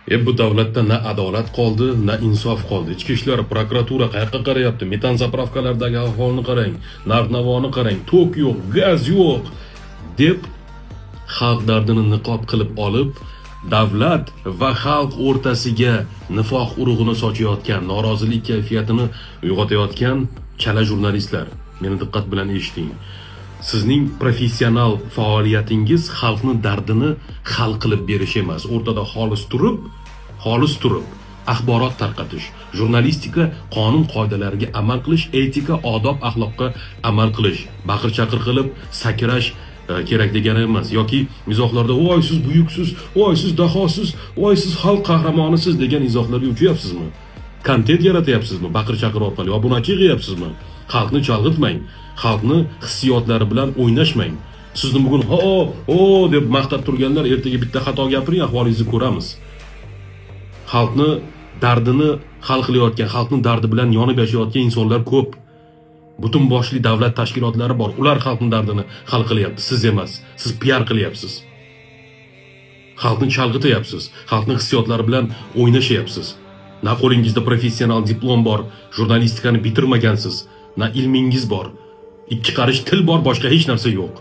Bu davlatda na adolat qoldi, na insof qoldi. Ichki ishlar, prokuratura qayoqqa qarayapti? Metan zapravkalardagi ahvolni qarang, narx-navoni qarang, tok yo'q, gaz yo'q deb xalq dardini niqob qilib olib, davlat va xalq o'rtasiga nifoq urug'ini sochayotgan, norozilik kayfiyatini uyg'otayotgan chala jurnalistlar, meni diqqat bilan eshiting. Sizning professional faoliyatingiz xalqning dardini hal qilib berish emas, o'rtada xolis turib axborot tarqatish, jurnalistika qonun qoidalariga amal qilish, etika, odob, axloqqa amal qilish, baqir-chaqir qilib sakrash kerak degani emas. Yoki izohlarda voy siz buyuksiz, voy siz dahosiz, voy siz xalq qahramonisiz degan izohlarga uchyapsizmi? Kontent yaratyapsizmi baqir-chaqir orqali? Obunachi yig'yapsizmi? Xalqni chalg'itmang, xalqni hissiyotlari bilan o'ynashmang. Sizni bugun deb maqtab turganlar ertaga bitta xato gapiring, ahvolingizni ko'ramiz. Xalqni dardini hal qilayotgan, xalqning dardi bilan yonib yashayotgan insonlar ko'p. Butun boshli davlat tashkilotlari bor. Ular xalqning dardini hal qilyapti, siz emas. Siz PR qilyapsiz. Xalqni chalg'ityapsiz, xalqning hissiyotlari bilan o'ynashyapsiz. Na qo'lingizda professional diplom bor, jurnalistikani bitirmagansiz, na ilmingiz bor. Ikki qarish til bor, boshqa hech narsa yo'q.